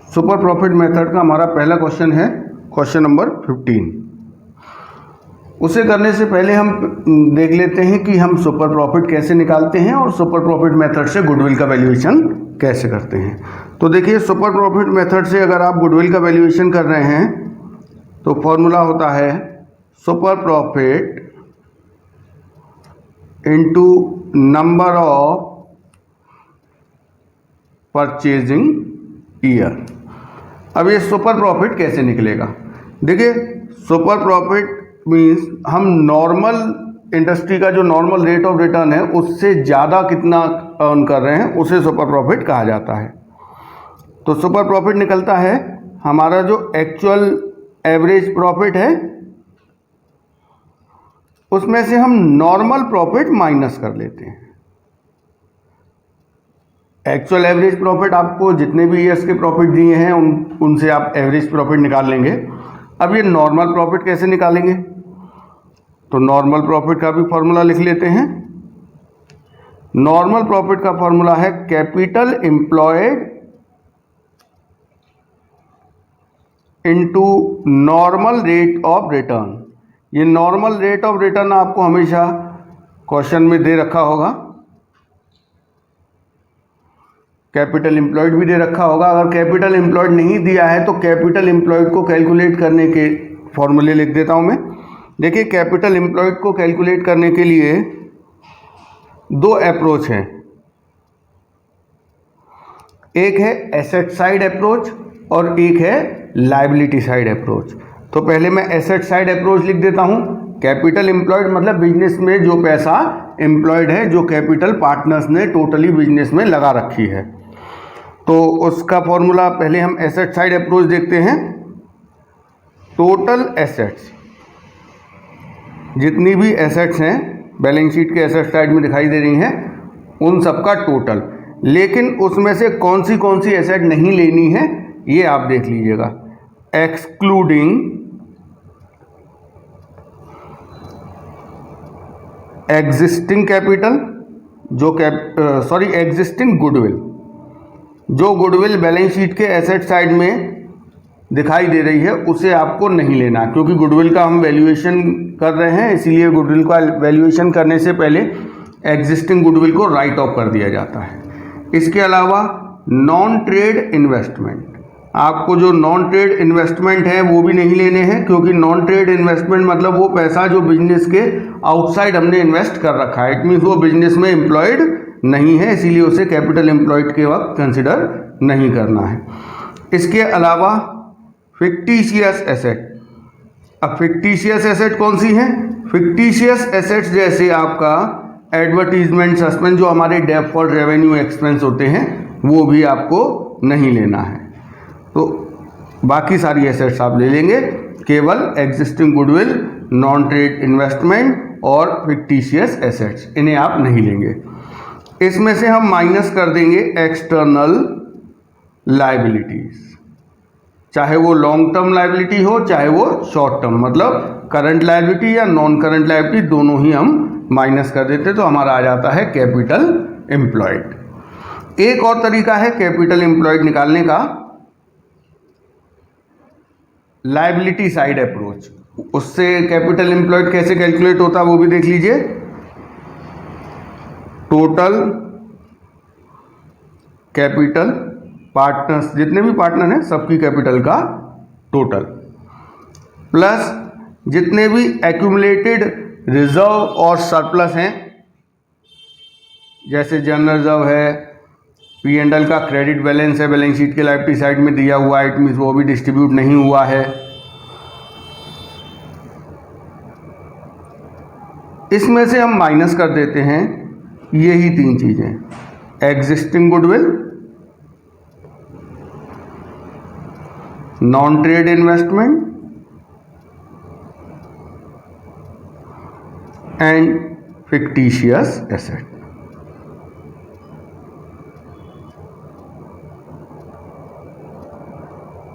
Super profit method का हमारा पहला क्वेश्चन है क्वेश्चन नंबर 15। उसे करने से पहले हम देख लेते हैं कि हम सुपर प्रॉफिट कैसे निकालते हैं और सुपर प्रॉफिट मेथड से गुडविल का वैल्यूएशन कैसे करते हैं। तो देखिए, सुपर प्रॉफिट मेथड से अगर आप गुडविल का वैल्यूएशन कर रहे हैं तो फॉर्मूला होता है super profit into number of purchasing year. अब ये सुपर प्रॉफिट कैसे निकलेगा? देखिए, सुपर प्रॉफिट मीन्स हम नॉर्मल इंडस्ट्री का जो नॉर्मल रेट ऑफ रिटर्न है उससे ज़्यादा कितना अर्न कर रहे हैं उसे सुपर प्रॉफिट कहा जाता है। तो सुपर प्रॉफिट निकलता है हमारा जो एक्चुअल एवरेज प्रॉफिट है उसमें से हम नॉर्मल प्रॉफिट माइनस कर लेते हैं। एक्चुअल एवरेज प्रॉफिट आपको जितने भी ईयर्स के प्रॉफिट दिए हैं उनसे आप एवरेज प्रॉफिट निकाल लेंगे। अब ये नॉर्मल प्रॉफिट कैसे निकालेंगे? तो नॉर्मल प्रॉफिट का भी फॉर्मूला लिख लेते हैं। नॉर्मल प्रॉफिट का फॉर्मूला है capital employed into normal rate of return. ये नॉर्मल रेट ऑफ रिटर्न आपको हमेशा क्वेश्चन में दे रखा होगा, कैपिटल एम्प्लॉयड भी दे रखा होगा। अगर कैपिटल एम्प्लॉयड नहीं दिया है तो कैपिटल एम्प्लॉयड को कैलकुलेट करने के फॉर्मूले लिख देता हूं मैं। देखिए, कैपिटल एम्प्लॉयड को कैलकुलेट करने के लिए दो अप्रोच हैं। एक है एसेट साइड अप्रोच और एक है लायबिलिटी साइड अप्रोच। तो पहले मैं एसेट साइड अप्रोच लिख देता हूं। कैपिटल एम्प्लॉयड मतलब बिजनेस में जो पैसा एम्प्लॉयड है, जो कैपिटल पार्टनर्स ने टोटली बिजनेस में लगा रखी है। तो उसका फॉर्मूला पहले हम एसेट साइड अप्रोच देखते हैं। टोटल एसेट्स, जितनी भी एसेट्स हैं बैलेंस शीट के एसेट साइड में दिखाई दे रही हैं, उन सबका टोटल। लेकिन उसमें से कौन सी एसेट नहीं लेनी है ये आप देख लीजिएगा। Excluding existing capital, existing goodwill. जो गुडविल बैलेंस शीट के एसेट साइड में दिखाई दे रही है उसे आपको नहीं लेना, क्योंकि गुडविल का हम वैल्यूएशन कर रहे हैं, इसीलिए गुडविल का वैल्यूएशन करने से पहले एग्जिस्टिंग गुडविल को राइट ऑफ कर दिया जाता है। इसके अलावा नॉन ट्रेड इन्वेस्टमेंट, आपको जो नॉन ट्रेड इन्वेस्टमेंट है वो भी नहीं लेने हैं, क्योंकि नॉन ट्रेड इन्वेस्टमेंट मतलब वो पैसा जो बिजनेस के आउटसाइड हमने इन्वेस्ट कर रखा है। इट मीन्स वो बिजनेस में एम्प्लॉयड नहीं है, इसीलिए उसे कैपिटल एम्प्लॉयड के वक्त कंसिडर नहीं करना है। इसके अलावा फिक्टिशियस एसेट। अब फिक्टिशियस एसेट कौन सी है? फिक्टिशियस एसेट्स जैसे आपका एडवर्टीजमेंट सस्पेंस, जो हमारे डेफर्ड रेवेन्यू एक्सपेंस होते हैं, वो भी आपको नहीं लेना है। तो बाकी सारी एसेट्स आप ले लेंगे, केवल existing goodwill, non trade investment और फिक्टिशियस एसेट्स, इन्हें आप नहीं लेंगे। इसमें से हम माइनस कर देंगे एक्सटर्नल लायबिलिटीज, चाहे वो लॉन्ग टर्म लायबिलिटी हो चाहे वो शॉर्ट टर्म, मतलब करंट लायबिलिटी या नॉन करंट लायबिलिटी, दोनों ही हम माइनस कर देते तो हमारा आ जाता है कैपिटल एम्प्लॉयड। एक और तरीका है कैपिटल एम्प्लॉयड निकालने का, लायबिलिटी साइड अप्रोच। उससे कैपिटल एम्प्लॉयड कैसे कैलकुलेट होता है वो भी देख लीजिए। टोटल कैपिटल पार्टनर्स, जितने भी पार्टनर हैं सबकी कैपिटल का टोटल, प्लस जितने भी एक्यूमुलेटेड रिजर्व और सरप्लस हैं, जैसे जनरल रिजर्व है, P&L का क्रेडिट बैलेंस है, बैलेंस शीट के लायबिलिटी साइड में दिया हुआ है, इट मीन्स वो भी डिस्ट्रीब्यूट नहीं हुआ है। इसमें से हम माइनस कर देते हैं यही तीन चीजें, existing goodwill, non trade investment and fictitious asset.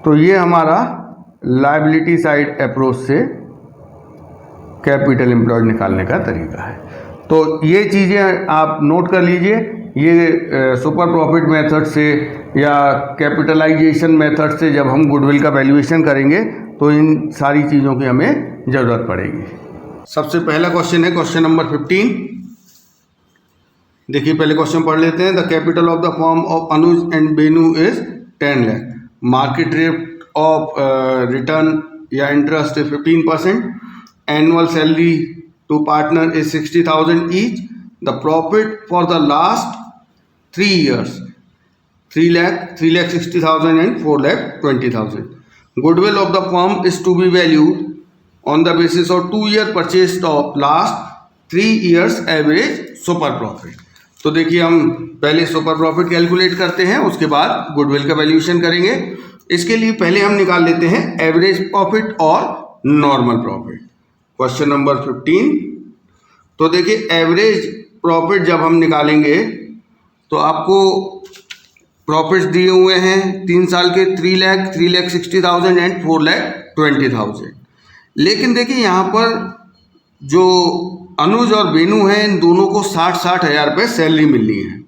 तो ये हमारा लायबिलिटी साइड अप्रोच से कैपिटल एम्प्लॉयड निकालने का तरीका है। तो ये चीज़ें आप नोट कर लीजिए ये सुपर प्रॉफिट मेथड से या कैपिटलाइजेशन मेथड से जब हम गुडविल का वैल्यूएशन करेंगे तो इन सारी चीज़ों की हमें ज़रूरत पड़ेगी। सबसे पहला क्वेश्चन है क्वेश्चन नंबर 15। देखिए पहले क्वेश्चन पढ़ लेते हैं। The capital of the firm of Anuj and Benu is 10 lakh. Market rate of return या interest is 15%. Annual salary to partner is 60,000 each. The profit for the last 3 years 3 lakh, 3,60,000 and 4,20,000. Goodwill of the firm is to be valued on the basis of 2-year purchase of last 3 years average super profit. तो देखिए हम पहले super profit calculate करते हैं, उसके बाद goodwill का valuation करेंगे। इसके लिए पहले हम निकाल लेते हैं एवरेज प्रॉफिट और नॉर्मल प्रॉफिट। Question number 15। तो देखिए एवरेज प्रॉफिट जब हम निकालेंगे तो आपको प्रॉफिट्स दिए हुए हैं 3 साल के 3 लाख, 3,60,000 एंड 4,20,000। लेकिन देखिए यहाँ पर जो अनुज और बेनू हैं इन दोनों को 60-60 हज़ार रुपये सैलरी मिलनी है,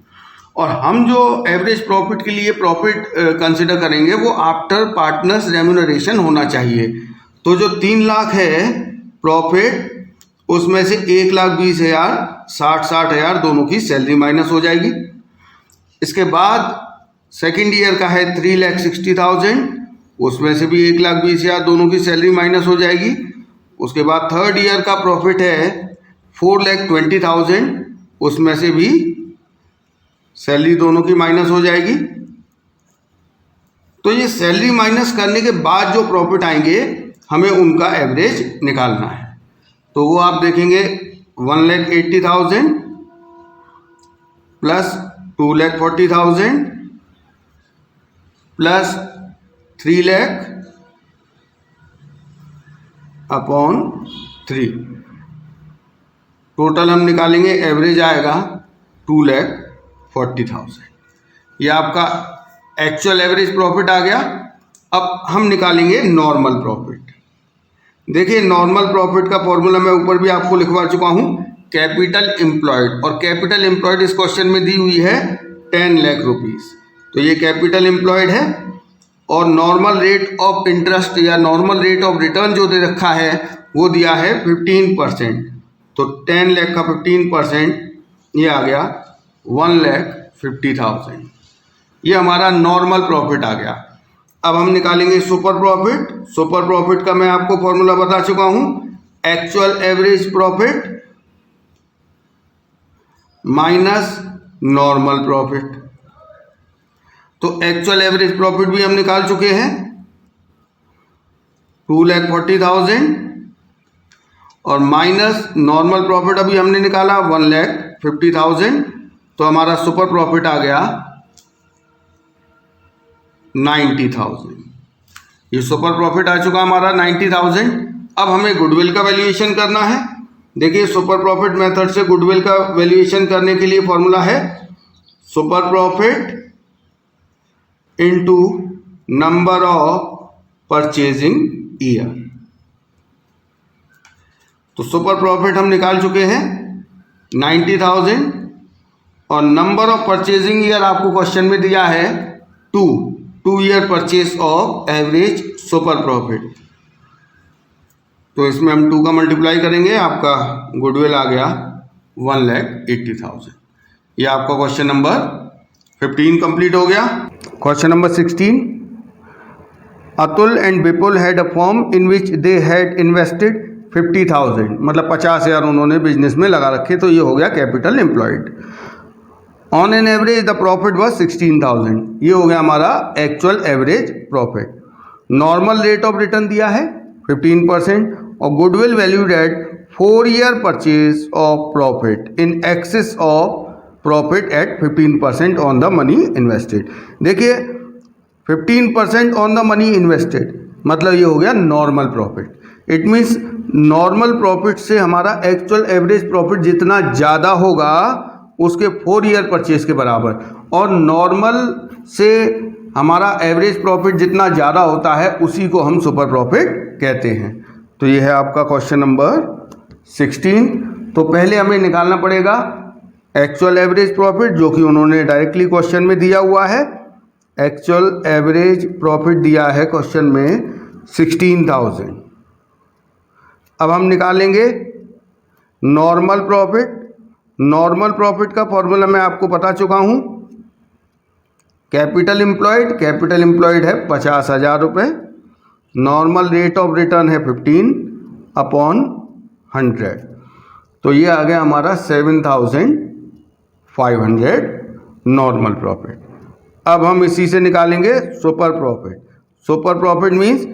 और हम जो एवरेज प्रॉफिट के लिए प्रॉफिट कंसिडर करेंगे वो आफ्टर पार्टनर्स रेम्यूनरेशन होना चाहिए। तो जो 3 लाख है प्रॉफिट, उसमें से 1,20,000 60-60 हज़ार दोनों की सैलरी माइनस हो जाएगी। इसके बाद सेकेंड ईयर का है 3,60,000, उसमें से भी 1,20,000 दोनों की सैलरी माइनस हो जाएगी। उसके बाद थर्ड ईयर का प्रॉफिट है 4,20,000, उसमें से भी सैलरी दोनों की माइनस हो जाएगी। तो ये सैलरी माइनस करने के बाद जो प्रॉफिट आएंगे हमें उनका एवरेज निकालना है। तो वो आप देखेंगे 1,80,000 plus 2,40,000 plus 3 lakh upon 3, total हम निकालेंगे एवरेज आएगा 2,40,000। ये आपका एक्चुअल एवरेज प्रॉफिट आ गया। अब हम निकालेंगे नॉर्मल प्रॉफिट। देखिए नॉर्मल प्रॉफिट का फॉर्मूला मैं ऊपर भी आपको लिखवा चुका हूँ, कैपिटल एम्प्लॉयड, और कैपिटल एम्प्लॉयड इस क्वेश्चन में दी हुई है 10 लाख रुपीज़। तो ये कैपिटल एम्प्लॉयड है, और नॉर्मल रेट ऑफ इंटरेस्ट या नॉर्मल रेट ऑफ रिटर्न जो दे रखा है वो दिया है 15%। तो 10 लाख का 15% ये आ गया 1,50,000। ये हमारा नॉर्मल प्रॉफिट आ गया। अब हम निकालेंगे सुपर प्रॉफिट। सुपर प्रॉफिट का मैं आपको फॉर्मूला बता चुका हूं, actual average profit minus normal profit. तो एक्चुअल एवरेज प्रॉफिट भी हम निकाल चुके हैं 2,40,000, और माइनस नॉर्मल प्रॉफिट अभी हमने निकाला 1,50,000। तो हमारा सुपर प्रॉफिट आ गया 90,000। ये सुपर प्रॉफिट आ चुका हमारा 90,000। अब हमें गुडविल का वैल्यूएशन करना है। देखिए सुपर प्रॉफिट मेथड से गुडविल का वैल्यूएशन करने के लिए फॉर्मूला है super profit into number of purchasing year. तो सुपर प्रॉफिट हम निकाल चुके हैं 90,000, और नंबर ऑफ परचेजिंग ईयर आपको क्वेश्चन में दिया है 2 year purchase of average super profit. तो इसमें हम 2 का मल्टीप्लाई करेंगे, आपका गुडविल आ गया 1,80,000। ये आपका क्वेश्चन नंबर 15 कंप्लीट हो गया। Question number 16। Atul and Vipul had a firm in which they had invested 50,000, मतलब 50,000 उन्होंने बिजनेस में लगा रखे। तो ये हो गया capital employed. On an average the profit was 16,000। ये हो गया हमारा actual average profit. Normal rate of return दिया है 15%, और goodwill valued at 4 year purchase of profit in excess of profit at 15% on the money invested. देखिए 15% on the money invested मतलब ये हो गया normal profit. It means normal profit से हमारा एक्चुअल एवरेज प्रॉफिट जितना ज़्यादा होगा उसके 4 ईयर परचेज के बराबर, और नॉर्मल से हमारा एवरेज प्रॉफिट जितना ज़्यादा होता है उसी को हम सुपर प्रॉफिट कहते हैं। तो ये है आपका क्वेश्चन नंबर 16। तो पहले हमें निकालना पड़ेगा एक्चुअल एवरेज प्रॉफिट जो कि उन्होंने डायरेक्टली क्वेश्चन में दिया हुआ है, एक्चुअल एवरेज प्रॉफिट दिया है क्वेश्चन में 16,000। अब हम निकालेंगे नॉर्मल प्रॉफिट। नॉर्मल प्रॉफिट का फॉर्मूला मैं आपको बता चुका हूँ। कैपिटल एम्प्लॉयड है 50,000 रुपये, नॉर्मल रेट ऑफ रिटर्न है 15/100, तो ये आ गया हमारा 7,500 नॉर्मल प्रॉफिट। अब हम इसी से निकालेंगे super profit. Super profit means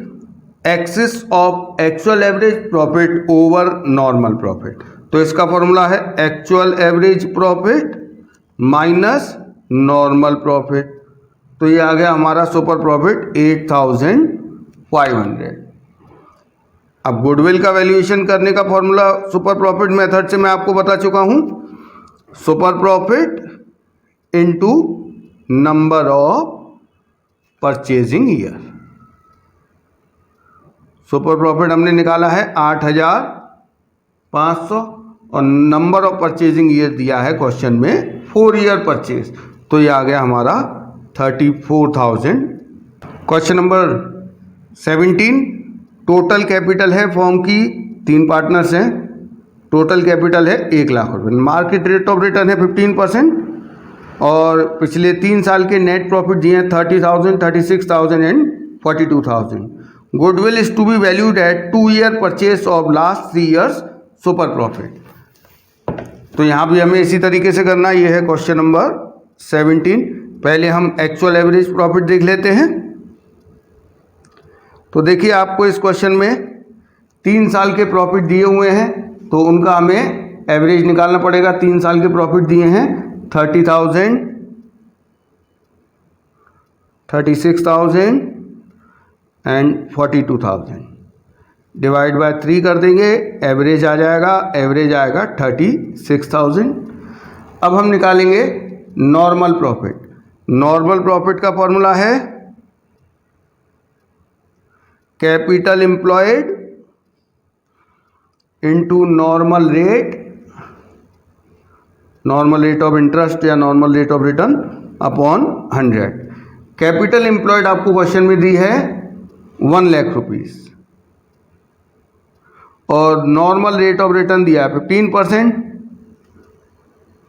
axis of actual average profit over normal profit. तो इसका फॉर्मूला है actual average profit minus normal profit. तो ये आ गया हमारा सुपर प्रॉफिट 8,500। अब गुडविल का वैल्यूएशन करने का फॉर्मूला सुपर प्रॉफिट मेथड से मैं आपको बता चुका हूँ। Super profit into number of purchasing year. Super profit हमने निकाला है 8,500 और नंबर ऑफ परचेजिंग ईयर दिया है क्वेश्चन में 4 ईयर परचेज, तो ये आ गया हमारा 34,000। क्वेश्चन नंबर 17, टोटल कैपिटल है फर्म की, 3 पार्टनर्स हैं, टोटल कैपिटल है 1 लाख रुपये, मार्केट रेट ऑफ रिटर्न है 15% और पिछले 3 साल के नेट प्रॉफिट दिए हैं 30,000, 36,000 and 42,000। Goodwill is to be valued at 2 year purchase of last 3 years super profit. तो यहाँ भी हमें इसी तरीके से करना, ये है क्वेश्चन नंबर 17। पहले हम एक्चुअल एवरेज प्रॉफिट देख लेते हैं। तो देखिए आपको इस क्वेश्चन में 3 साल के प्रॉफिट दिए हुए हैं, तो उनका हमें एवरेज निकालना पड़ेगा। 3 साल के प्रॉफिट दिए हैं 30,000, 36,000 एंड 42,000, डिवाइड बाय 3 कर देंगे, एवरेज आ जाएगा, एवरेज आएगा 36,000। अब हम निकालेंगे नॉर्मल प्रॉफिट। नॉर्मल प्रॉफिट का फॉर्मूला है capital employed into normal rate of interest या normal rate of return upon 100। Capital employed आपको क्वेश्चन में दी है 1 लाख रुपीस और नॉर्मल रेट ऑफ रिटर्न दिया है 15%,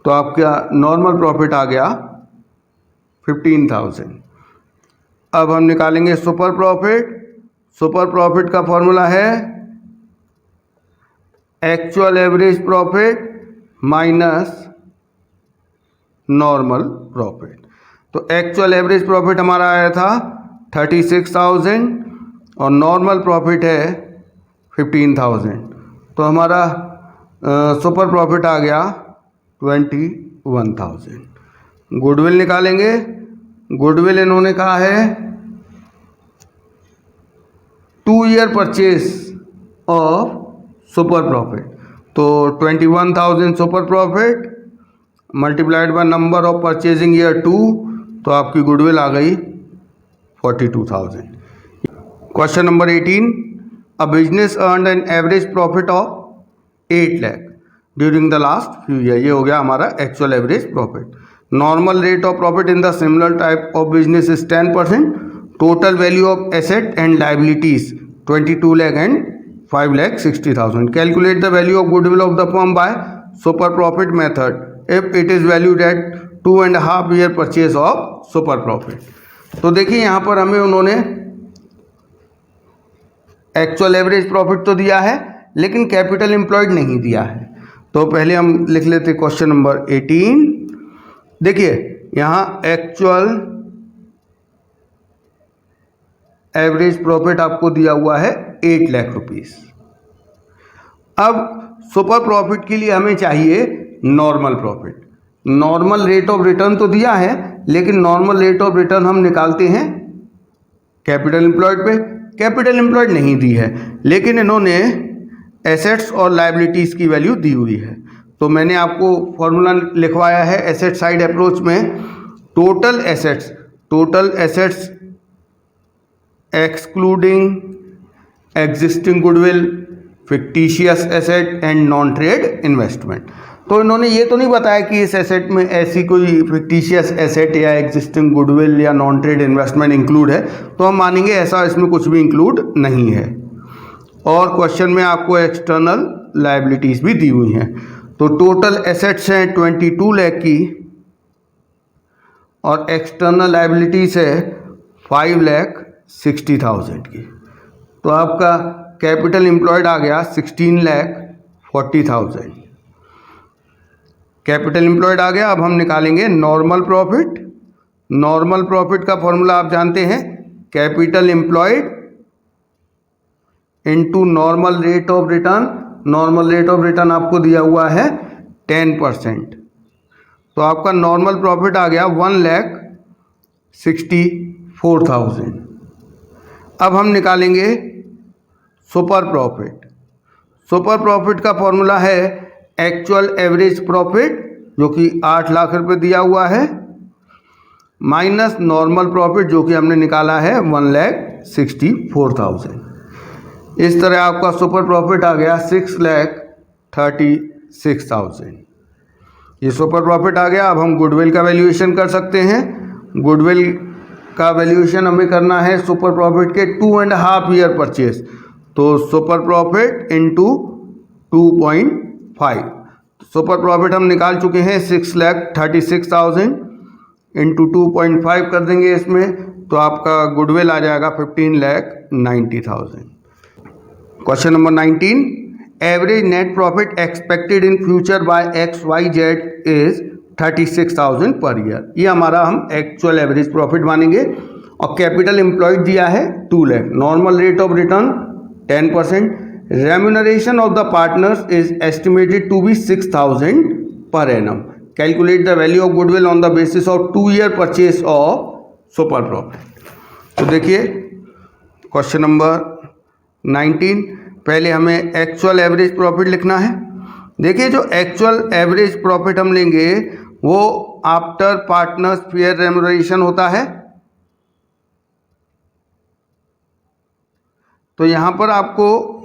तो आपका नॉर्मल प्रॉफिट आ गया 15,000। अब हम निकालेंगे सुपर प्रॉफिट। सुपर प्रॉफिट का फॉर्मूला है actual average profit minus normal profit. तो एक्चुअल एवरेज प्रॉफिट हमारा आया था 36,000 और नॉर्मल प्रॉफिट है 15,000, तो हमारा सुपर प्रॉफिट आ गया 21,000। गुडविल निकालेंगे। गुडविल इन्होंने कहा है 2 year purchase of super profit, तो 21,000 super profit multiplied by number of purchasing year 2, तो आपकी गुडविल आ गई 42,000। Question number 18, a business earned an average profit of 8 lakh during the last few year. ये हो गया हमारा actual average profit. Normal rate of profit in the similar type of business is 10%। Total value of asset and liabilities 22 lakh and 5,60,000. Calculate the value of goodwill of the firm by super profit method if it is valued at 2.5 year purchase of super profit. तो देखिए यहाँ पर हमें उन्होंने actual average profit तो दिया है लेकिन कैपिटल एम्प्लॉयड नहीं दिया है। तो पहले हम लिख लेते क्वेश्चन नंबर 18। देखिए यहाँ एक्चुअल एवरेज प्रॉफिट आपको दिया हुआ है 8 लाख रुपीस। अब सुपर प्रॉफिट के लिए हमें चाहिए normal profit. Normal rate of return तो दिया है लेकिन नॉर्मल रेट ऑफ रिटर्न हम निकालते हैं कैपिटल एम्प्लॉयड पे। कैपिटल एम्प्लॉयड नहीं दी है लेकिन इन्होंने एसेट्स और लायबिलिटीज़ की वैल्यू दी हुई है। तो मैंने आपको फॉर्मूला लिखवाया है एसेट साइड अप्रोच में। Total assets excluding existing goodwill, fictitious asset and non trade investment. तो इन्होंने ये तो नहीं बताया कि इस एसेट में ऐसी कोई फिक्टिशियस एसेट या एग्जिस्टिंग गुडविल या नॉन ट्रेड इन्वेस्टमेंट इंक्लूड है, तो हम मानेंगे ऐसा इसमें कुछ भी इंक्लूड नहीं है। और क्वेश्चन में आपको एक्सटर्नल लायबिलिटीज़ भी दी हुई हैं। तो टोटल एसेट्स हैं 22 लाख की और एक्सटर्नल लायबिलिटीज़ है 5,60,000 की। तो आपका कैपिटल एम्प्लॉयड आ गया 16,40,000। कैपिटल एम्प्लॉयड आ गया। अब हम निकालेंगे नॉर्मल प्रॉफिट। नॉर्मल प्रॉफिट का फॉर्मूला आप जानते हैं, capital employed into normal rate of return. Normal rate of return आपको दिया हुआ है 10%। तो आपका नॉर्मल प्रॉफिट आ गया 1,64,000। अब हम निकालेंगे सुपर प्रॉफिट। सुपर प्रॉफिट का फॉर्मूला है एक्चुअल एवरेज प्रॉफिट जो कि 8 लाख रुपए दिया हुआ है, माइनस नॉर्मल प्रॉफिट जो कि हमने निकाला है 1,64,000। इस तरह आपका सुपर प्रॉफिट आ गया 6,36,000। ये सुपर प्रॉफिट आ गया। अब हम गुडविल का वैल्यूएशन कर सकते हैं। गुडविल का वैल्यूएशन हमें करना है सुपर प्रॉफिट के 2.5 ईयर परचेज। तो super profit into 2.5। Super profit हम निकाल चुके हैं 6,36,000 इंटू 2.5 कर देंगे इसमें, तो आपका गुडविल आ जाएगा 15,90,000। Question number 19, average net profit expected in future by XYZ is 36,000 per year. ये हमारा हम एक्चुअल एवरेज प्रॉफिट मानेंगे। और कैपिटल एम्प्लॉयड दिया है 2 lakh. Normal rate of return 10%। Remuneration of the partners is estimated to be 6,000 per annum. Calculate the value of goodwill on the basis of 2 year purchase of super profit. तो देखिए question number 19, पहले हमें actual average profit लिखना है। देखिए जो actual average profit हम लेंगे वो आफ्टर पार्टनर्स फेयर रेम्यूनरेशन होता है। तो यहां पर आपको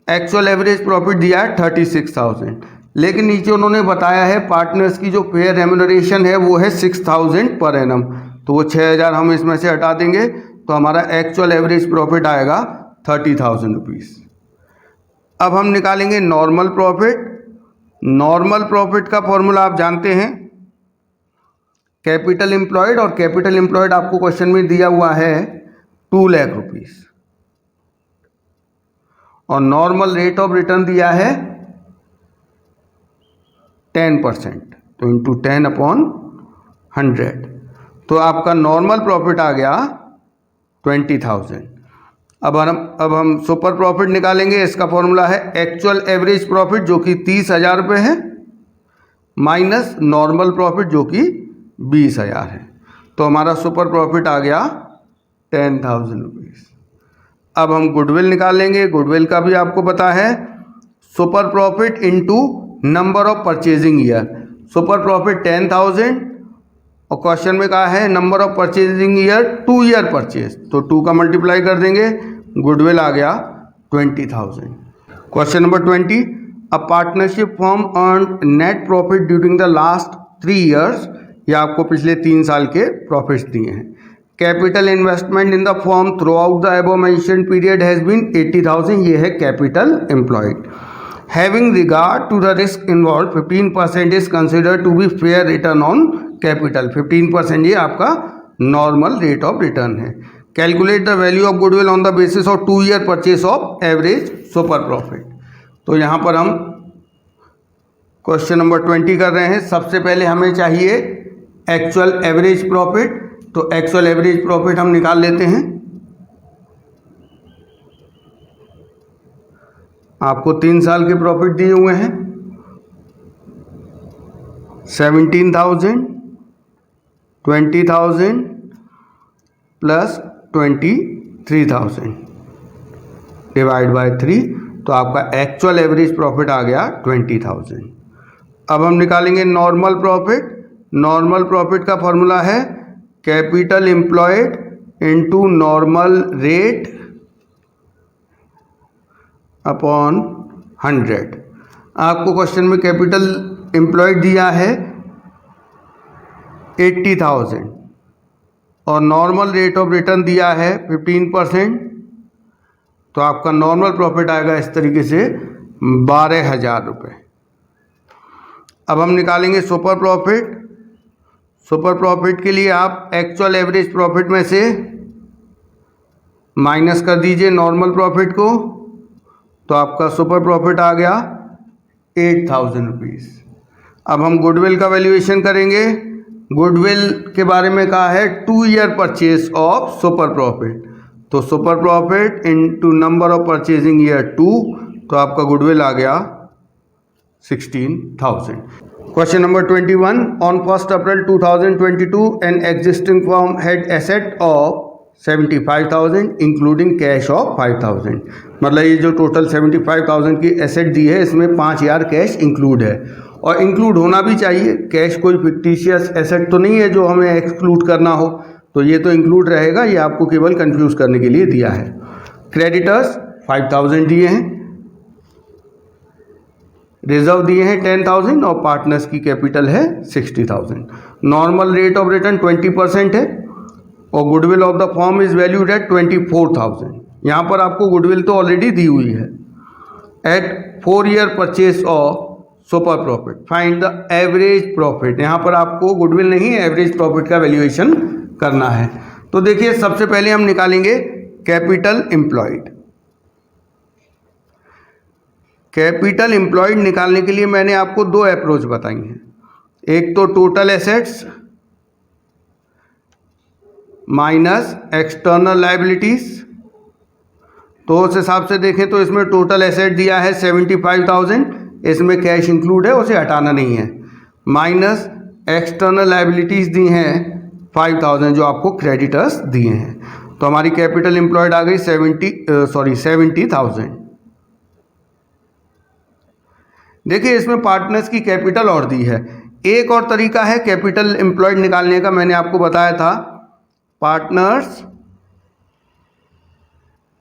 एक्चुअल एवरेज प्रॉफिट दिया है 36,000, लेकिन नीचे उन्होंने बताया है पार्टनर्स की जो फेयर रेम्यूनरेशन है वो है 6,000 पर एनम। तो वो 6,000 हम इसमें से हटा देंगे, तो हमारा एक्चुअल एवरेज प्रॉफिट आएगा 30,000 रुपीज़। अब हम निकालेंगे नॉर्मल प्रॉफिट। नॉर्मल प्रॉफिट का फॉर्मूला आप जानते हैं, कैपिटल एम्प्लॉयड, और कैपिटल एम्प्लॉयड आपको क्वेश्चन में दिया हुआ है 2 लाख रुपीज़, और नॉर्मल रेट ऑफ रिटर्न दिया है 10%। तो इंटू 10/100, तो आपका नॉर्मल प्रॉफिट आ गया 20,000। अब हम सुपर प्रॉफिट निकालेंगे। इसका फॉर्मूला है एक्चुअल एवरेज प्रॉफिट जो कि 30,000 रुपये है, माइनस नॉर्मल प्रॉफिट जो कि 20,000 है। तो हमारा सुपर प्रॉफिट आ गया 10,000 रुपीज़। अब हम गुडविल निकालेंगे। गुडविल का भी आपको पता है, super profit into number of purchasing year. Super profit 10,000 और क्वेश्चन में कहा है number of purchasing year 2 year purchase, तो 2 का मल्टीप्लाई कर देंगे, गुडविल आ गया 20,000। Question number 20, a partnership firm earn net profit during the last 3 years. या आपको पिछले 3 साल के प्रॉफिट्स दिए हैं। Capital investment in the firm throughout the above mentioned period has been 80,000। ये है capital employed. Having regard to the risk involve 15% is considered to be fair return on capital. 15% ये आपका नॉर्मल रेट ऑफ रिटर्न है। Calculate the value of goodwill on the basis of 2 year purchase of average super profit. तो यहाँ पर हम question number 20 कर रहे हैं। सबसे पहले हमें चाहिए एक्चुअल एवरेज प्रॉफिट। तो एक्चुअल एवरेज प्रॉफिट हम निकाल लेते हैं। आपको 3 साल के प्रॉफिट दिए हुए हैं 17,000, 20,000 प्लस 23,000 डिवाइड बाय 3, तो आपका एक्चुअल एवरेज प्रॉफिट आ गया 20,000। अब हम निकालेंगे नॉर्मल प्रॉफिट। नॉर्मल प्रॉफिट का फॉर्मूला है capital employed into normal rate upon 100। आपको क्वेश्चन में कैपिटल एम्प्लॉयड दिया है 80,000 और नॉर्मल रेट ऑफ रिटर्न दिया है 15%, तो आपका नॉर्मल प्रॉफिट आएगा इस तरीके से 12,000 रुपये। अब हम निकालेंगे सुपर प्रॉफिट। सुपर प्रॉफिट के लिए आप एक्चुअल एवरेज प्रॉफिट में से माइनस कर दीजिए नॉर्मल प्रॉफिट को, तो आपका सुपर प्रॉफिट आ गया 8,000 रुपीज़। अब हम गुडविल का वैल्यूएशन करेंगे। गुडविल के बारे में कहा है 2 year purchase of super profit, तो super profit into number of purchasing year 2, तो आपका गुडविल आ गया 16,000। Question number 21, on 1 April 2022 an existing firm had asset of 75,000 including cash of 5,000। मतलब ये जो टोटल 75,000 की एसेट दी है इसमें 5,000 कैश इंक्लूड है, और इंक्लूड होना भी चाहिए। कैश कोई फिक्टिशियस एसेट तो नहीं है जो हमें एक्सक्लूड करना हो, तो ये तो इंक्लूड रहेगा। ये आपको केवल कंफ्यूज करने के लिए दिया है। क्रेडिटर्स 5,000 दिए हैं, रिजर्व दिए हैं 10,000 और पार्टनर्स की कैपिटल है 60,000। नॉर्मल रेट ऑफ रिटर्न 20% है और goodwill of the firm is valued at 24,000। यहाँ पर आपको गुडविल तो ऑलरेडी दी हुई है। At 4 year purchase of super profit find the average profit. यहाँ पर आपको गुडविल नहीं एवरेज प्रॉफिट का वैल्यूएशन करना है। तो देखिए सबसे पहले हम निकालेंगे कैपिटल एम्प्लॉयड। कैपिटल एम्प्लॉयड निकालने के लिए मैंने आपको 2 अप्रोच बताई हैं। एक तो total assets minus external liabilities. तो उस हिसाब से देखें तो इसमें टोटल एसेट दिया है 75,000, इसमें कैश इंक्लूड है, उसे हटाना नहीं है। माइनस एक्सटर्नल लायबिलिटीज दी हैं 5,000 जो आपको क्रेडिटर्स दिए हैं। तो हमारी कैपिटल एम्प्लॉयड आ गई 70,000। देखिए इसमें पार्टनर्स की कैपिटल और दी है। एक और तरीका है कैपिटल एम्प्लॉयड निकालने का, मैंने आपको बताया था partners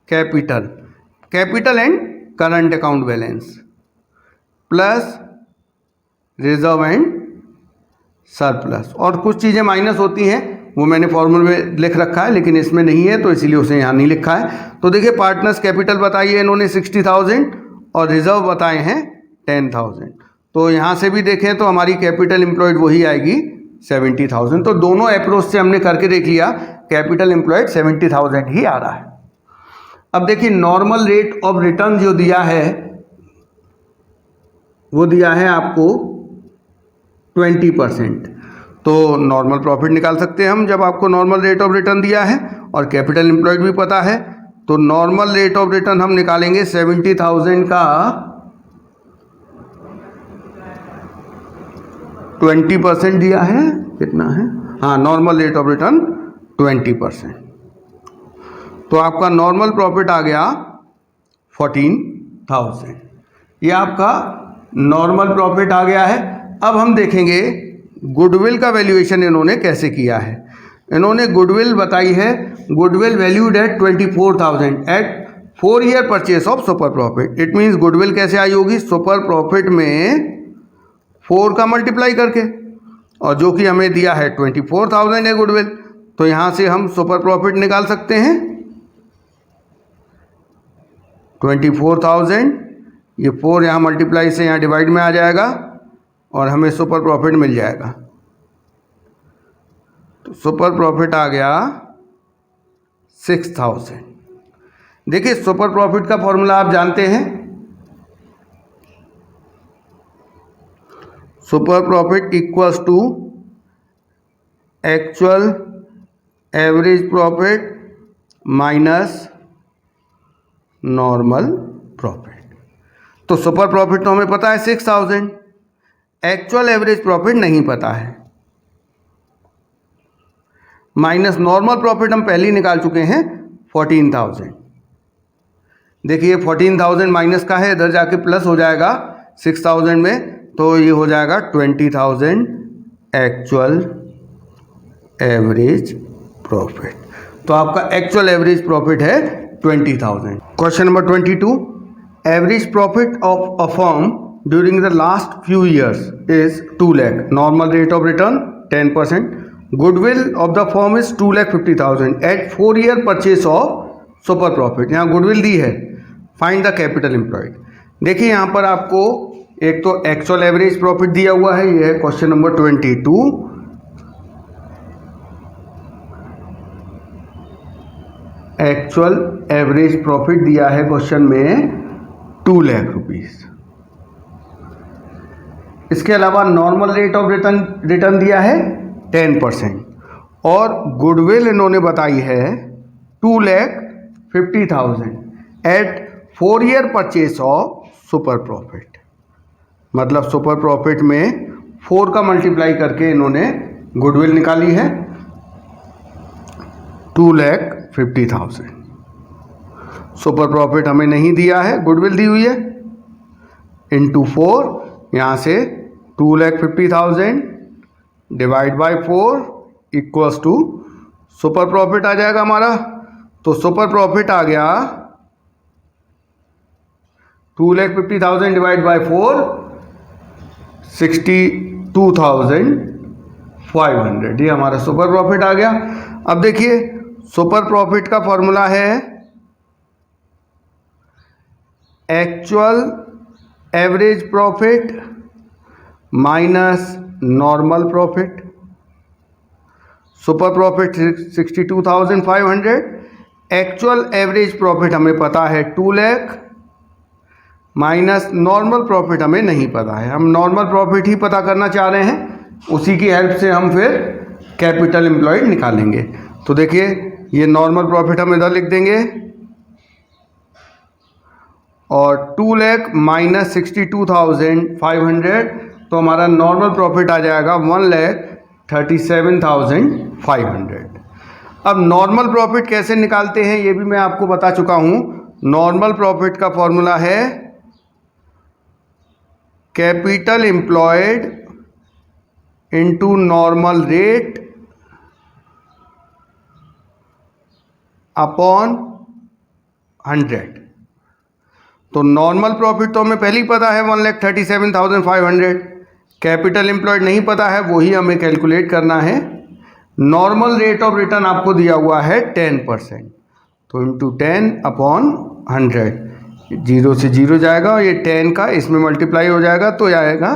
capital and current account balance plus reserve and surplus, और कुछ चीज़ें माइनस होती हैं वो मैंने फॉर्मूले में लिख रखा है लेकिन इसमें नहीं है तो इसीलिए उसे यहाँ नहीं लिखा है। तो देखिए पार्टनर्स कैपिटल बताई है इन्होंने 60,000 और रिजर्व बताए हैं 10,000। तो यहाँ से भी देखें तो हमारी कैपिटल एम्प्लॉयड वही आएगी 70,000। तो दोनों अप्रोच से हमने करके देख लिया, कैपिटल एम्प्लॉयड 70,000 ही आ रहा है। अब देखिए नॉर्मल रेट ऑफ रिटर्न जो दिया है वो दिया है आपको 20%। तो नॉर्मल प्रॉफिट निकाल सकते हैं हम जब आपको नॉर्मल रेट ऑफ रिटर्न दिया है और कैपिटल एम्प्लॉयड भी पता है। तो नॉर्मल रेट ऑफ रिटर्न हम निकालेंगे 70,000 का 20% दिया है, कितना है, हाँ नॉर्मल रेट ऑफ रिटर्न 20%। तो आपका नॉर्मल प्रॉफिट आ गया 14,000। ये आपका नॉर्मल प्रॉफिट आ गया है। अब हम देखेंगे गुडविल का वैल्यूएशन इन्होंने कैसे किया है। इन्होंने गुडविल बताई है, goodwill valued at 24,000 at 4 year purchase of super profit. It means goodwill कैसे आई होगी, सुपर प्रॉफिट में 4 का मल्टीप्लाई करके, और जो कि हमें दिया है 24,000 है गुडविल। तो यहाँ से हम सुपर प्रॉफिट निकाल सकते हैं 24,000, ये 4 यहाँ मल्टीप्लाई से यहाँ डिवाइड में आ जाएगा और हमें सुपर प्रॉफिट मिल जाएगा। तो सुपर प्रॉफिट आ गया 6,000। देखिए सुपर प्रॉफिट का फॉर्मूला आप जानते हैं, super profit equals to actual average profit minus normal profit. तो सुपर प्रॉफिट तो हमें पता है 6,000, एक्चुअल एवरेज प्रॉफिट नहीं पता है, माइनस नॉर्मल प्रॉफिट हम पहले ही निकाल चुके हैं 14,000। देखिए 14,000 माइनस का है, इधर जाके प्लस हो जाएगा 6,000 में, तो ये हो जाएगा 20,000 एक्चुअल एवरेज प्रॉफिट। तो आपका एक्चुअल एवरेज प्रॉफिट है 20,000। Question number 22, average profit of a firm during the last few years is 2 lakh. Normal rate of return 10%. Goodwill of the firm is 2,50,000 at 4-year purchase of super profit. यहाँ goodwill दी है. Find the capital employed. देखिए यहाँ पर आपको एक तो actual average profit दिया हुआ है, ये है question number 22. Actual average profit दिया है क्वेश्चन में 2 लाख रुपीस. इसके अलावा नॉर्मल रेट ऑफ रिटर्न दिया है 10% और गुडविल इन्होंने बताई है 2,50,000 at 4-year purchase of super profit. मतलब सुपर प्रॉफिट में 4 का मल्टीप्लाई करके इन्होंने गुडविल निकाली है 2,50,000. सुपर प्रॉफिट हमें नहीं दिया है, गुडविल दी हुई है. इंटू 4, यहाँ से 2,50,000 divide by 4 equals to super profit आ जाएगा हमारा. तो सुपर प्रॉफिट आ गया 2,50,000 डिवाइड बाय 4 62,500. ये हमारा सुपर प्रॉफिट आ गया. अब देखिए सुपर प्रॉफिट का फॉर्मूला है actual average profit minus normal profit. Super profit 62,500. Actual average profit हमें पता है 2 लाख माइनस नॉर्मल प्रॉफिट हमें नहीं पता है. हम नॉर्मल प्रॉफिट ही पता करना चाह रहे हैं, उसी की हेल्प से हम फिर कैपिटल एम्प्लॉयड निकालेंगे. तो देखिए ये नॉर्मल प्रॉफिट हम इधर लिख देंगे और 2 लाख माइनस 62,500, तो हमारा नॉर्मल प्रॉफिट आ जाएगा 1,37,500. अब नॉर्मल प्रॉफिट कैसे निकालते हैं ये भी मैं आपको बता चुका हूँ. नॉर्मल प्रॉफिट का फॉर्मूला है capital employed into normal rate upon 100. तो नॉर्मल प्रॉफिट तो हमें पहले ही पता है 1,37,500. कैपिटल एम्प्लॉयड नहीं पता है, वही हमें कैलकुलेट करना है. नॉर्मल रेट ऑफ रिटर्न आपको दिया हुआ है 10%, तो इंटू 10 अपॉन 100. 0 से 0 जाएगा, ये 10 का इसमें मल्टीप्लाई हो जाएगा तो आएगा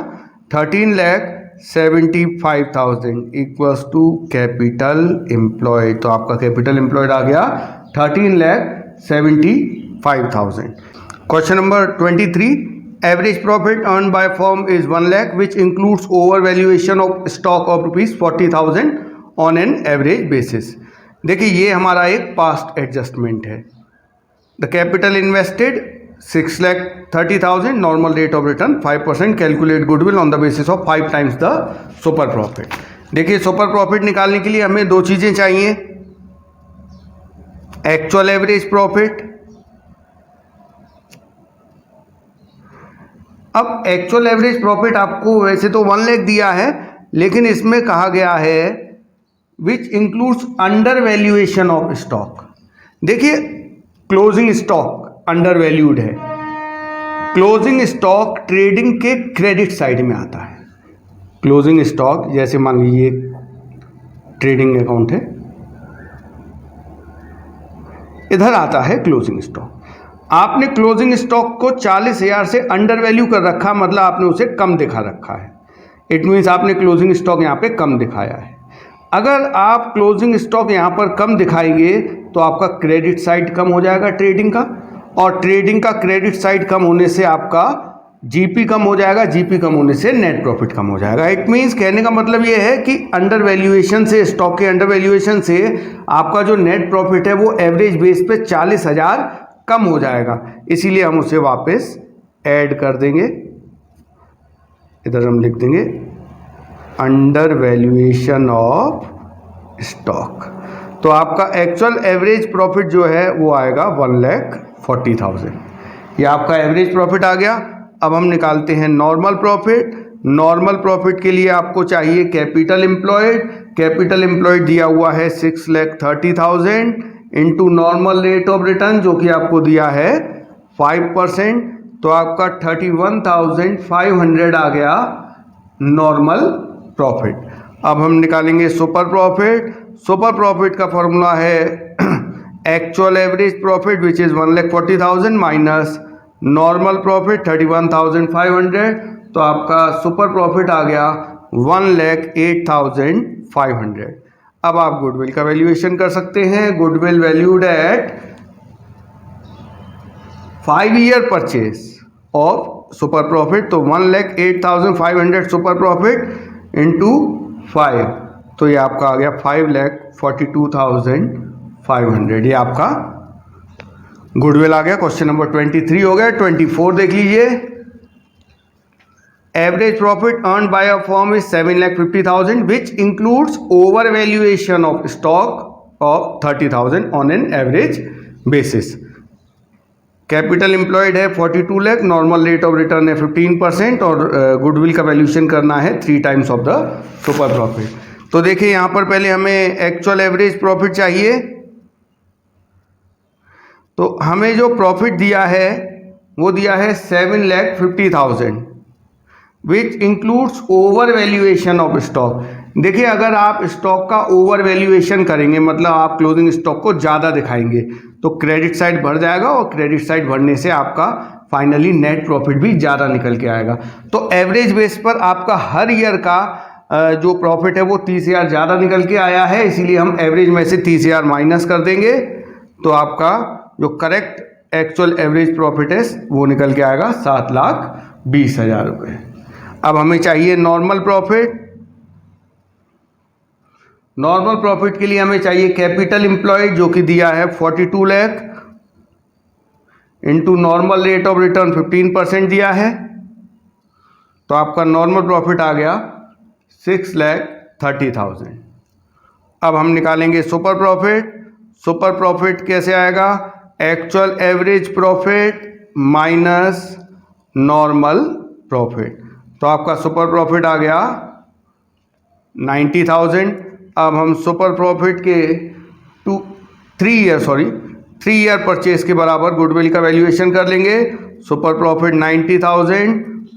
13,75,000 इक्वल्स टू कैपिटल एम्प्लॉयड. तो आपका कैपिटल एम्प्लॉयड आ गया 13,75,000. Question number 23. Average profit earn by firm is 1 lakh which includes over valuation of stock of ₹40,000 on an average basis. देखिए ये हमारा एक पास्ट एडजस्टमेंट है. The capital invested 6,30,000. Normal rate of return 5%. Calculate goodwill on the basis of 5 times the super profit. देखिए super profit निकालने के लिए हमें 2 चीज़ें चाहिए, एक्चुअल एवरेज प्रॉफिट. अब एक्चुअल एवरेज प्रॉफिट आपको वैसे तो 1 लाख दिया है, लेकिन इसमें कहा गया है which includes under valuation of stock. देखिए क्लोजिंग स्टॉक अंडर वैल्यूड है. क्लोजिंग स्टॉक ट्रेडिंग के क्रेडिट साइड में आता है. क्लोजिंग स्टॉक जैसे मान लीजिए ट्रेडिंग अकाउंट है, इधर आता है क्लोजिंग स्टॉक. आपने क्लोजिंग स्टॉक को 40,000 से अंडर वैल्यू कर रखा, मतलब आपने उसे कम दिखा रखा है. इट मीन्स आपने क्लोजिंग स्टॉक यहाँ पे कम दिखाया है. अगर आप क्लोजिंग स्टॉक यहाँ पर कम दिखाएंगे तो आपका क्रेडिट साइड कम हो जाएगा ट्रेडिंग का, और ट्रेडिंग का क्रेडिट साइड कम होने से आपका जीपी कम हो जाएगा, जीपी कम होने से नेट प्रॉफिट कम हो जाएगा. इट मीन्स कहने का मतलब ये है कि अंडर वैल्यूएशन से, स्टॉक के अंडर वैल्यूएशन से आपका जो नेट प्रॉफिट है वो एवरेज बेस पे 40,000 कम हो जाएगा. इसीलिए हम उसे वापस ऐड कर देंगे. इधर हम लिख देंगे अंडर वैल्यूएशन ऑफ स्टॉक. तो आपका एक्चुअल एवरेज प्रॉफिट जो है वो आएगा 1,40,000. ये आपका एवरेज प्रॉफिट आ गया. अब हम निकालते हैं नॉर्मल प्रॉफिट. नॉर्मल प्रॉफिट के लिए आपको चाहिए कैपिटल एम्प्लॉयड. कैपिटल एम्प्लॉयड दिया हुआ है 6,30,000 into normal rate of return जो कि आपको दिया है 5%. तो आपका 31,500 आ गया नॉर्मल प्रॉफिट। अब हम निकालेंगे सुपर प्रॉफिट। सुपर प्रॉफिट का फॉर्मूला है actual average profit which is 1,40,000 minus normal profit 31,500, तो आपका सुपर प्रॉफिट आ गया 1,08,500। अब आप गुडविल का वैल्यूएशन कर सकते हैं। Goodwill valued eight 5 year purchase of super profit, तो 1,08,500 सुपर प्रॉफिट इंटू 5, तो ये आपका आ गया 5,42,500। ये आपका गुडविल आ गया। क्वेश्चन नंबर 23 हो गया। 24 देख लीजिए। Average profit earn by a firm is 7,50,000 which includes over valuation of stock of 30,000 on an average basis. Capital employed है 42 lakh, normal rate of return है 15% और गुडविल का वैल्यूएशन करना है 3 times of the super profit. तो देखिए यहाँ पर पहले हमें एक्चुअल एवरेज प्रॉफिट चाहिए। तो हमें जो प्रॉफिट दिया है वो दिया है 7,50,000 which includes over valuation of stock. देखिए अगर आप स्टॉक का ओवर वैल्यूएशन करेंगे, मतलब आप क्लोजिंग स्टॉक को ज़्यादा दिखाएंगे, तो क्रेडिट साइड बढ़ जाएगा और क्रेडिट साइड बढ़ने से आपका फाइनली नेट प्रॉफिट भी ज़्यादा निकल के आएगा। तो एवरेज बेस पर आपका हर ईयर का जो प्रॉफिट है वो 30,000 ज़्यादा निकल के आया है, इसीलिए हम एवरेज में से 30,000 माइनस कर देंगे, तो आपका जो करेक्ट एक्चुअल एवरेज प्रॉफिट है वो निकल के आएगा 7,20,000 रुपये। अब हमें चाहिए नॉर्मल प्रॉफिट। नॉर्मल प्रॉफिट के लिए हमें चाहिए कैपिटल एम्प्लॉयड जो कि दिया है 42 lakh into normal rate of return 15% दिया है, तो आपका नॉर्मल प्रॉफिट आ गया 6,30,000। अब हम निकालेंगे सुपर प्रॉफिट। सुपर प्रॉफिट कैसे आएगा? Actual average profit minus normal profit, तो आपका सुपर प्रॉफिट आ गया 90,000। अब हम सुपर प्रॉफिट के 3 ईयर परचेज के बराबर गुडविल का वैल्यूएशन कर लेंगे। सुपर प्रॉफिट 90,000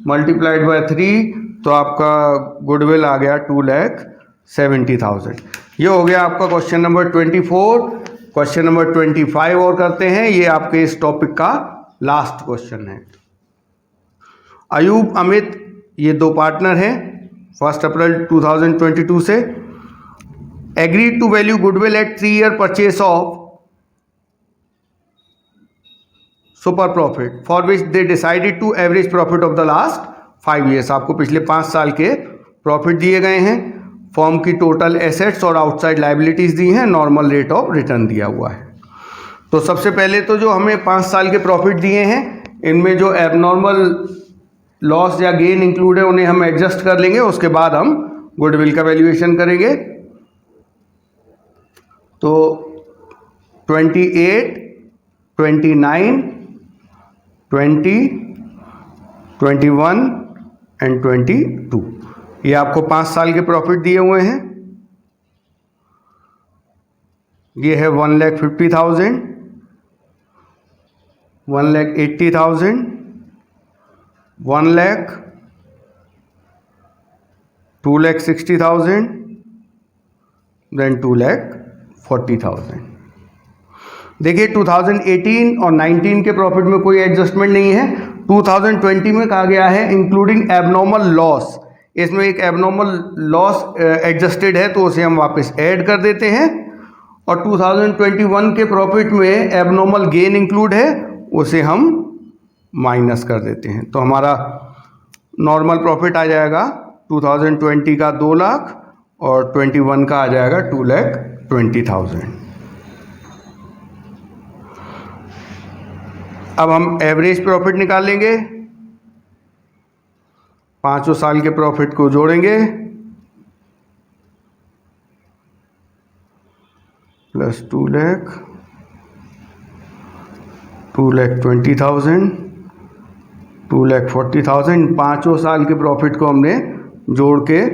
मल्टीप्लाइड बाय 3, तो आपका गुडविल आ गया 2,70,000। ये हो गया आपका क्वेश्चन नंबर 24। क्वेश्चन नंबर 25 और करते हैं, ये आपके इस टॉपिक का लास्ट क्वेश्चन है। अयूब अमित ये 2 पार्टनर हैं 1 अप्रैल 2022 से। Agreed to value goodwill at 3 year purchase of super profit for which they decided to average profit of the last 5 years. आपको पिछले 5 साल के प्रॉफिट दिए गए हैं, फर्म की टोटल एसेट्स और आउटसाइड लाइबिलिटीज दी हैं, नॉर्मल रेट ऑफ रिटर्न दिया हुआ है। तो सबसे पहले तो जो हमें 5 साल के प्रॉफिट दिए हैं इनमें जो एबनॉर्मल लॉस या गेन इंक्लूड है उन्हें हम एडजस्ट कर लेंगे, उसके बाद हम गुडविल का वैल्यूएशन करेंगे। तो 28, 29, 20, 21 एंड 22 ये आपको 5 साल के प्रॉफिट दिए हुए हैं। ये है 1,50,000, 1,80,000, 1 लाख, 2,60,000, देन 2,40,000। देखिए 2018 और 19 के प्रॉफिट में कोई एडजस्टमेंट नहीं है। 2020 में कहा गया है इंक्लूडिंग एबनॉर्मल लॉस, इसमें एक एबनॉर्मल लॉस एडजस्टेड है तो उसे हम वापस ऐड कर देते हैं। और 2021 के प्रॉफिट में एबनॉर्मल गेन इंक्लूड है, उसे हम माइनस कर देते हैं। तो हमारा नॉर्मल प्रॉफिट आ जाएगा 2020 का 2 लाख और 21 का आ जाएगा 2,20,000। अब हम एवरेज प्रॉफिट निकालेंगे, 5 साल के प्रॉफिट को जोड़ेंगे प्लस 2 लाख, 2,20,000, 2,40,000। 5 साल के प्रॉफिट को हमने जोड़ के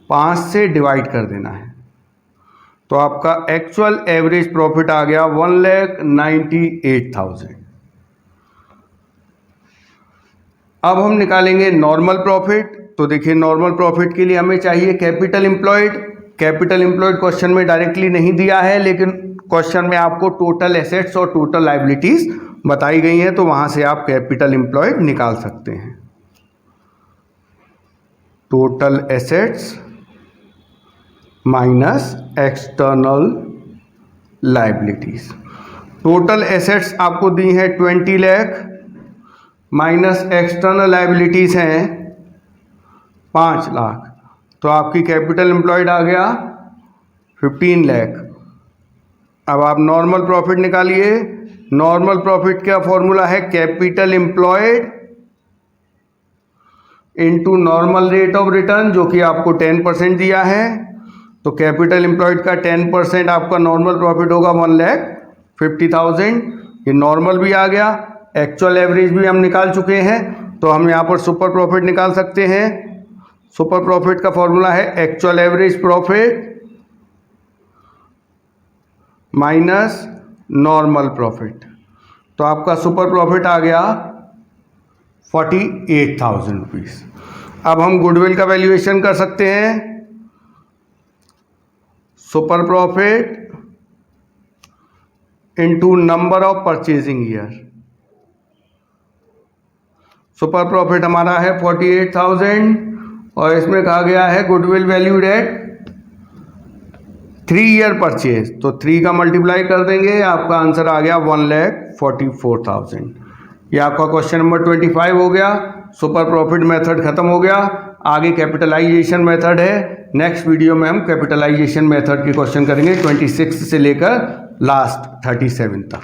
5 से डिवाइड कर देना है, तो आपका एक्चुअल एवरेज प्रॉफिट आ गया 1,98,000। अब हम निकालेंगे नॉर्मल प्रॉफिट। तो देखिए नॉर्मल प्रॉफिट के लिए हमें चाहिए capital employed. Capital employed question में डायरेक्टली नहीं दिया है, लेकिन क्वेश्चन में आपको टोटल एसेट्स और टोटल लायबिलिटीज बताई गई हैं, तो वहां से आप कैपिटल एम्प्लॉयड निकाल सकते हैं। Total assets minus external liabilities. Total assets आपको दी है 20 लाख माइनस एक्सटर्नल लायबिलिटीज हैं 5 लाख, तो आपकी कैपिटल एम्प्लॉयड आ गया 15 लाख। अब आप नॉर्मल प्रॉफिट निकालिए। नॉर्मल प्रॉफिट का फॉर्मूला है capital employed into normal rate of return, जो कि आपको 10% दिया है। तो कैपिटल एम्प्लॉयड का 10% आपका नॉर्मल प्रॉफिट होगा 1,50,000। ये नॉर्मल भी आ गया, एक्चुअल एवरेज भी हम निकाल चुके हैं, तो हम यहाँ पर सुपर प्रॉफिट निकाल सकते हैं। सुपर प्रॉफिट का फॉर्मूला है actual average profit minus normal profit. तो आपका सुपर प्रॉफिट आ गया 48,000 रुपीज़। अब हम गुडविल का वैल्यूएशन कर सकते हैं। Super profit into number of purchasing year. Super profit हमारा है 48,000 और इसमें कहा गया है goodwill valued eight 3 year purchase, तो 3 का मल्टीप्लाई कर देंगे, आपका आंसर आ गया 1,44,000। ये आपका क्वेश्चन नंबर 25 हो गया। सुपर प्रॉफिट मेथड खत्म हो गया, आगे कैपिटलाइजेशन मेथड है। नेक्स्ट वीडियो में हम कैपिटलाइजेशन मेथड के क्वेश्चन करेंगे 26 से लेकर लास्ट 37 तक।